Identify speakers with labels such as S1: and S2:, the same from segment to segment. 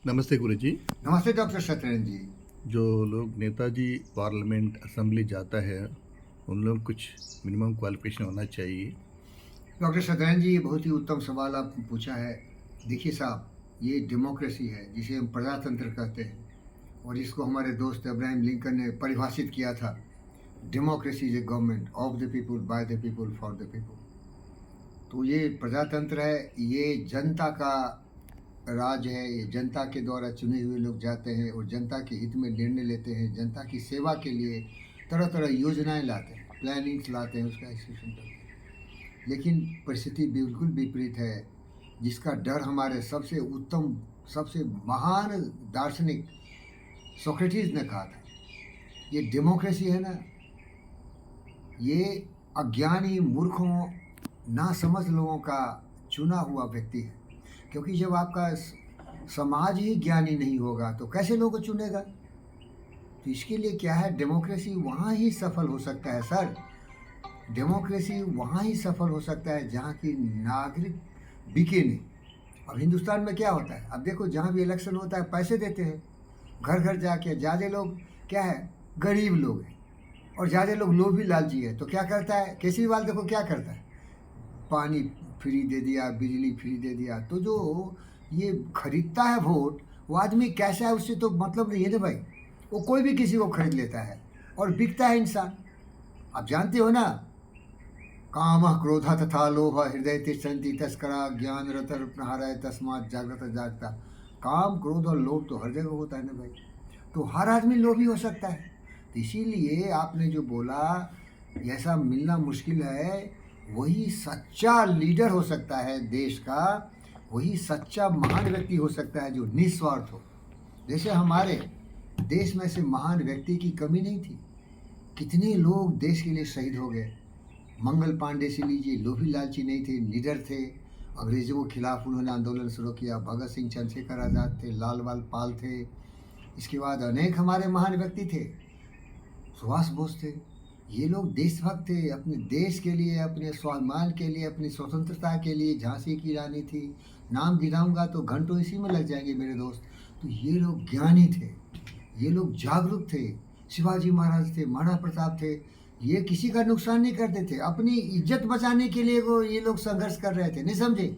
S1: नमस्ते गुरुजी।
S2: नमस्ते डॉक्टर सत्येंद्र जी।
S1: जो लोग नेताजी पार्लियामेंट असेंबली जाता है, उन लोग कुछ मिनिमम क्वालिफिकेशन होना चाहिए।
S2: डॉक्टर सत्येंद्र जी, ये बहुत ही उत्तम सवाल आपने पूछा है। देखिए साहब, ये डेमोक्रेसी है जिसे हम प्रजातंत्र कहते हैं और इसको हमारे दोस्त अब्राहम लिंकन ने परिभाषित किया था। Democracy is a government of the people, by the people, for the people. तो ये प्रजातंत्र है, ये जनता का राज है। ये जनता के द्वारा चुने हुए लोग जाते हैं और जनता के हित में निर्णय लेते हैं। जनता की सेवा के लिए तरह तरह योजनाएं लाते हैं, प्लानिंग्स लाते हैं, उसका एग्जीक्यूशन करते हैं। लेकिन परिस्थिति बिल्कुल विपरीत है, जिसका डर हमारे सबसे उत्तम, सबसे महान दार्शनिक सोक्रेटिस ने कहा था। ये डेमोक्रेसी है ना, ये अज्ञानी मूर्खों नासमझ लोगों का चुना हुआ व्यक्ति है। क्योंकि जब आपका समाज ही ज्ञानी नहीं होगा तो कैसे लोगों को चुनेगा। तो इसके लिए क्या है, डेमोक्रेसी वहाँ ही सफल हो सकता है सर। डेमोक्रेसी वहाँ ही सफल हो सकता है जहाँ की नागरिक बिके नहीं। अब हिंदुस्तान में क्या होता है, अब देखो जहाँ भी इलेक्शन होता है पैसे देते हैं, घर घर जाके। ज़्यादा लोग क्या है, गरीब लोग हैं और ज़्यादा लोग लोभी लालची है। तो क्या करता है केजरीवाल, देखो क्या करता है, पानी फ्री दे दिया, बिजली फ्री दे दिया। तो जो ये खरीदता है वोट, वो आदमी कैसा है उससे तो मतलब नहीं है ना भाई। वो कोई भी किसी को खरीद लेता है और बिकता है इंसान। आप जानते हो ना, काम क्रोध तथा लोभ हृदय तिष्ठन्ति तस्करा ज्ञान रतर प्रहाराय तस्मात् जागृत जागता। काम क्रोध और लोभ तो हर जगह होता है ना भाई। तो हर आदमी लोभी हो सकता है। तो इसीलिए आपने जो बोला, ऐसा मिलना मुश्किल है। वही सच्चा लीडर हो सकता है देश का, वही सच्चा महान व्यक्ति हो सकता है जो निस्वार्थ हो। जैसे हमारे देश में से महान व्यक्ति की कमी नहीं थी। कितने लोग देश के लिए शहीद हो गए। मंगल पांडे से लीजिए, लोभी लालची नहीं थे, लीडर थे। अंग्रेजों के खिलाफ उन्होंने आंदोलन शुरू किया। भगत सिंह, चंद्रशेखर आज़ाद थे, लाल बाल थे। इसके बाद अनेक हमारे महान व्यक्ति थे, सुभाष बोस थे। ये लोग देशभक्त थे, अपने देश के लिए, अपने स्वाभिमान के लिए, अपनी स्वतंत्रता के लिए। झांसी की रानी थी, नाम गिनाऊंगा तो घंटों इसी में लग जाएंगे मेरे दोस्त। तो ये लोग ज्ञानी थे, ये लोग जागरूक थे। शिवाजी महाराज थे, महाराणा प्रताप थे। ये किसी का नुकसान नहीं करते थे, अपनी इज्जत बचाने के लिए वो ये लोग संघर्ष कर रहे थे, नहीं समझे।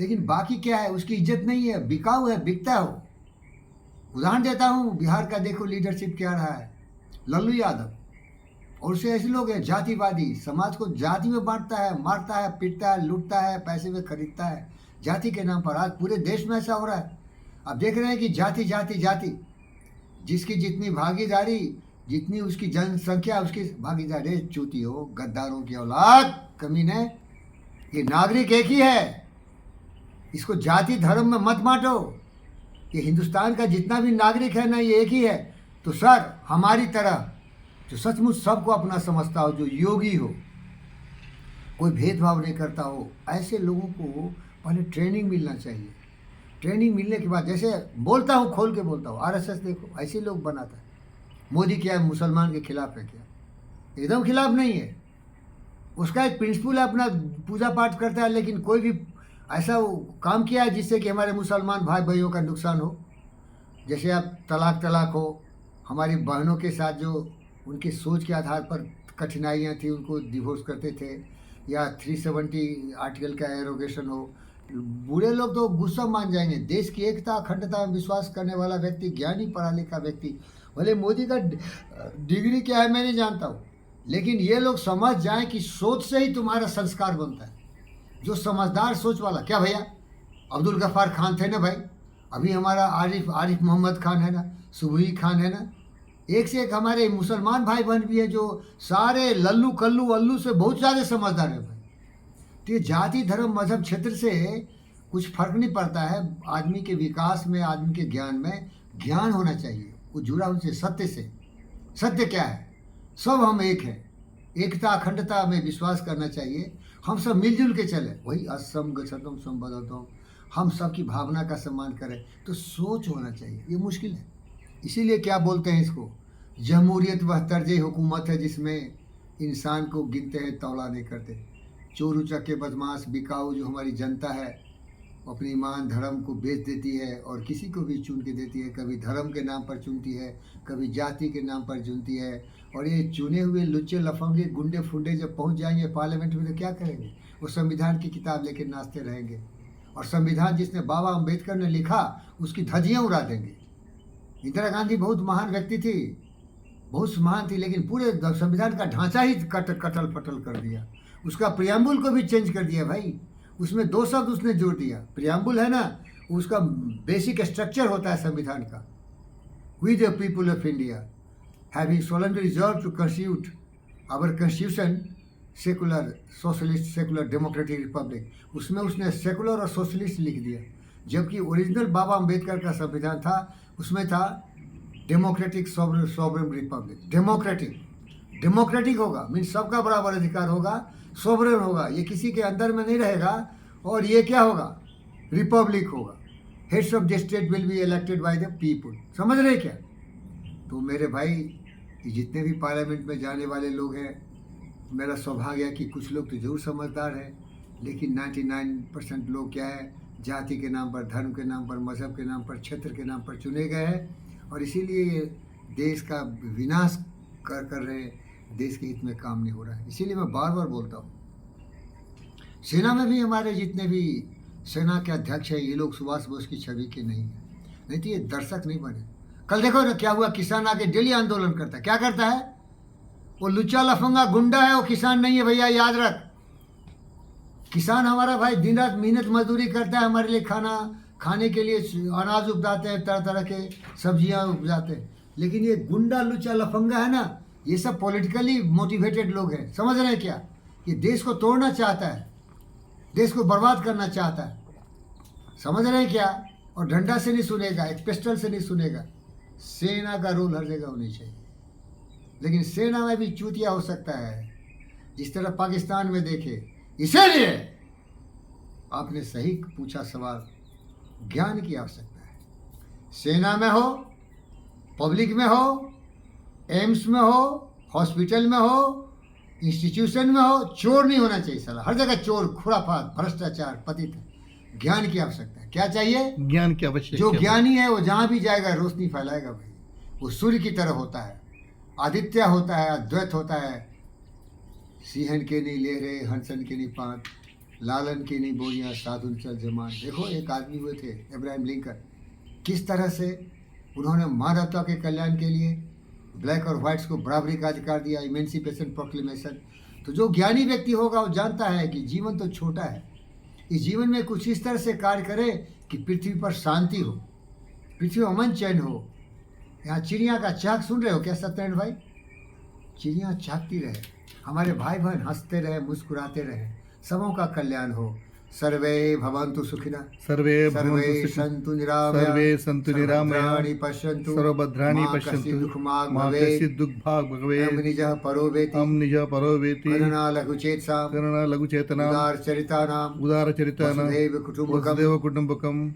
S2: लेकिन बाकी क्या है, उसकी इज्जत नहीं है, बिकाऊ है, बिकता हो। उदाहरण देता हूँ, बिहार का देखो लीडरशिप क्या रहा है, लल्लू यादव। और उससे ऐसे लोग हैं जातिवादी, समाज को जाति में बांटता है, मारता है, पीटता है, लूटता है, पैसे में खरीदता है जाति के नाम पर। आज पूरे देश में ऐसा हो रहा है। अब देख रहे हैं कि जाति जाति जाति, जिसकी जितनी भागीदारी, जितनी उसकी जनसंख्या उसकी भागीदारी। चूतियों, गद्दारों की औलाद, कमीने। ये नागरिक एक ही है, इसको जाति धर्म में मत बांटो। ये हिंदुस्तान का जितना भी नागरिक है ना, ये एक ही है। तो सर, हमारी तरह जो सचमुच सबको अपना समझता हो, जो योगी हो, कोई भेदभाव नहीं करता हो, ऐसे लोगों को पहले ट्रेनिंग मिलना चाहिए। ट्रेनिंग मिलने के बाद, जैसे बोलता हूँ, खोल के बोलता हूँ, आरएसएस देखो ऐसे लोग बनाता है। मोदी क्या है, मुसलमान के खिलाफ है क्या? एकदम खिलाफ नहीं है। उसका एक प्रिंसिपल है, अपना पूजा पाठ करता है। लेकिन कोई भी ऐसा वो काम किया है जिससे कि हमारे मुसलमान भाई भाइयों का नुकसान हो। जैसे अब तलाक हो, हमारी बहनों के साथ जो उनकी सोच के आधार पर कठिनाइयाँ थी, उनको डिवोर्स करते थे। या 370 आर्टिकल का एरोगेशन हो। बूढ़े लोग तो गुस्सा मान जाएंगे। देश की एकता अखंडता में विश्वास करने वाला व्यक्ति, ज्ञानी पढ़ा लिखा व्यक्ति, भले मोदी का डिग्री क्या है मैं नहीं जानता हूँ, लेकिन ये लोग समझ जाएं कि सोच से ही तुम्हारा संस्कार बनता है। जो समझदार सोच वाला, क्या भैया अब्दुल गफ्फार खान थे ना भाई, अभी हमारा आरिफ मोहम्मद खान है ना, सुबही खान है ना, एक से एक हमारे मुसलमान भाई बहन भी है जो सारे लल्लू कल्लू अल्लू से बहुत ज़्यादा समझदार है भाई। तो ये जाति धर्म मजहब क्षेत्र से कुछ फर्क नहीं पड़ता है। आदमी के विकास में, आदमी के ज्ञान में ज्ञान होना चाहिए, वो जुड़ा उनसे सत्य से। सत्य क्या है, सब हम एक हैं, एकता अखंडता में विश्वास करना चाहिए। हम सब मिलजुल के चले, वही असम गच्छतम संबद्धतम, हम सब की भावना का सम्मान करें। तो सोच होना चाहिए, ये मुश्किल है। इसीलिए क्या बोलते हैं इसको, जमहूरियत वह तर्ज हुकूमत है जिसमें इंसान को गिनते हैं, तौला नहीं करते। चोर उचक्के बदमाश बिकाऊ जो हमारी जनता है, अपनी ईमान धर्म को बेच देती है और किसी को भी चुन के देती है। कभी धर्म के नाम पर चुनती है, कभी जाति के नाम पर चुनती है। और ये चुने हुए लुच्चे लफंगे गुंडे फुंडे जब पहुंच जाएंगे पार्लियामेंट में तो क्या करेंगे? वो संविधान की किताब लेकर नाचते रहेंगे और संविधान जिसने बाबा अम्बेडकर ने लिखा उसकी धज्जियाँ उड़ा देंगे। इंदिरा गांधी बहुत महान व्यक्ति थी, बहुत महान थी, लेकिन पूरे संविधान का ढांचा ही कटल पटल कर दिया। उसका प्रियम्बुल को भी चेंज कर दिया भाई। उसमें 2 शब्द उसने जोड़ दिया। प्रियम्बुल है ना, उसका बेसिक स्ट्रक्चर होता है संविधान का। We the people of India having solemnly resolve to constitute our constitution secular socialist secular democratic republic. उसमें उसने सेकुलर और सोशलिस्ट लिख दिया, जबकि ओरिजिनल बाबा अम्बेडकर का संविधान था उसमें था डेमोक्रेटिक सॉवरेन रिपब्लिक। डेमोक्रेटिक होगा मीन सबका बराबर अधिकार होगा, सोवरेन होगा, ये किसी के अंदर में नहीं रहेगा। और ये क्या होगा? रिपब्लिक होगा। Heads of the state will be elected by the people. समझ रहे क्या? तो मेरे भाई, ये जितने भी पार्लियामेंट में जाने वाले लोग हैं, मेरा सौभाग्य है कि कुछ लोग तो जरूर समझदार हैं, लेकिन 99% लोग क्या है, जाति के नाम पर, धर्म के नाम पर, मजहब के नाम पर, क्षेत्र के नाम पर चुने गए हैं और इसीलिए ये देश का विनाश कर रहे हैं। देश के हित में काम नहीं हो रहा है। इसीलिए मैं बार बार बोलता हूँ, सेना में भी हमारे जितने भी सेना के अध्यक्ष हैं ये लोग सुभाष बोस की छवि के नहीं है, नहीं तो ये दर्शक नहीं बने। कल देखो ना क्या हुआ, किसान आके डेली आंदोलन करता है। क्या करता है? वो लुच्चा लफंगा गुंडा है, वो किसान नहीं है भैया, याद रख। किसान हमारा भाई दिन रात मेहनत मजदूरी करता है हमारे लिए, खाने के लिए अनाज उपजाते हैं, तरह तरह के सब्जियां उपजाते हैं। लेकिन ये गुंडा लुच्चा लफंगा है ना, ये सब पॉलिटिकली मोटिवेटेड लोग हैं। समझ रहे हैं क्या? ये देश को तोड़ना चाहता है, देश को बर्बाद करना चाहता है। समझ रहे हैं क्या? और डंडा से नहीं सुनेगा, एक पिस्टल से नहीं सुनेगा। सेना का रोल हर जगह होनी चाहिए, लेकिन सेना में भी चूतिया हो सकता है, जिस तरह पाकिस्तान में देखे। इसीलिए आपने सही पूछा सवाल, ज्ञान की आवश्यकता है। सेना में हो, पब्लिक में हो, एम्स में हो, हॉस्पिटल में हो, इंस्टीट्यूशन में हो, चोर नहीं होना चाहिए साला। हर जगह चोर, खुराफात, भ्रष्टाचार, पतित। ज्ञान की आवश्यकता है। क्या चाहिए?
S1: ज्ञान की आवश्यकता।
S2: जो ज्ञानी है वो जहाँ भी जाएगा रोशनी फैलाएगा भाई। वो सूर्य की तरह होता है, आदित्य होता है, अद्वैत होता है। सिंहन के नहीं ले रहे, हंसन के नहीं पात, लालन की नहीं बोलियाँ, साधुन चल जमान। देखो एक आदमी हुए थे अब्राहम लिंकन, किस तरह से उन्होंने मानवता के कल्याण के लिए ब्लैक और वाइट्स को बराबरी का अधिकार दिया, इमेंसिपेशन प्रोक्लेमेशन। तो जो ज्ञानी व्यक्ति होगा वो जानता है कि जीवन तो छोटा है, इस जीवन में कुछ इस तरह से कार्य करे कि पृथ्वी पर शांति हो, पृथ्वी अमन चैन हो। यहाँ चिड़िया का चाक सुन रहे हो क्या सत्यनारायण भाई? चिड़िया चाकती रहे, हमारे भाई बहन हंसते रहे, मुस्कुराते रहे, सबों का कल्याण हो। सर्वे भवन्तु सुखिनः,
S1: सर्वे
S2: सन्तु निरामया,
S1: सर्वे सन्तु निरामया,
S2: सर्वभद्राणि पश्यन्तु,
S1: सर्वभद्राणि
S2: मा कश्चित्
S1: पश्यन्तु,
S2: दुःखमाग्
S1: मा
S2: भवेत्।
S1: कश्चित् दुःखभाग् भवेत्।
S2: अहं निजः परो वेति,
S1: अहं निजः परो वेति,
S2: करुणा लघुचेतसां,
S1: करुणा लघुचेतनाम्,
S2: उदारचरितानां,
S1: उदारचरितानां,
S2: वसुधैव कुटुम्बकम्,
S1: वसुदेव कुटुम्बकम्,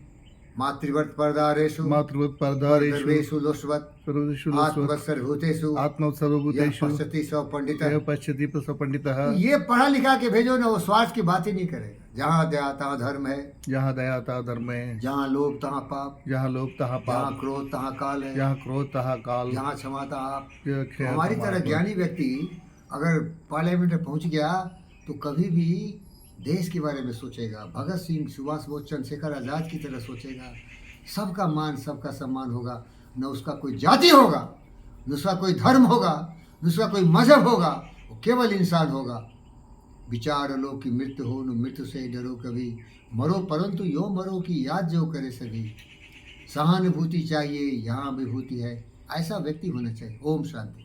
S2: मातृवत् परदारेषु,
S1: मातृवत् परदारेषु,
S2: सर्वेषु लोष्वत्,
S1: सर्वेषु
S2: आत्मवत्सर्वभूतेषु,
S1: आत्मसर्वभूतेषु,
S2: यः पश्यति सः पंडितः।
S1: यः पश्यति सः पंडितः।
S2: ये पढ़ा लिखा के भेजो ना, वो स्वार्थ की बात ही नहीं करेगा। जहाँ दया तहाँ धर्म है,
S1: जहाँ दया तहाँ धर्म है,
S2: जहाँ लोभ तहाँ पाप,
S1: जहाँ लोभ तहाँ
S2: जहाँ
S1: पाप,
S2: क्रोध तहाँ काल है,
S1: जहाँ क्रोध तहाँ काल,
S2: जहाँ क्षमा तहाँ आप।
S1: जहाँ क्षय
S2: हमारी
S1: तहाँ
S2: तरह
S1: पाप।
S2: ज्ञानी व्यक्ति अगर पार्लियामेंट में पहुंच गया तो कभी भी देश के बारे में सोचेगा, भगत सिंह, सुभाष बोस, चंद्रशेखर आजाद की तरह सोचेगा। सबका मान, सबका सम्मान होगा, न उसका कोई जाति होगा, न उसका कोई धर्म होगा, न उसका कोई मजहब होगा, वो केवल इंसान होगा। विचार लो कि मृत्यु हो, न मृत्यु से डरो कभी, मरो परंतु यो मरो की याद जो करे सभी। सहानुभूति चाहिए, यहाँ विभूति है, ऐसा व्यक्ति होना चाहिए। ओम शांति।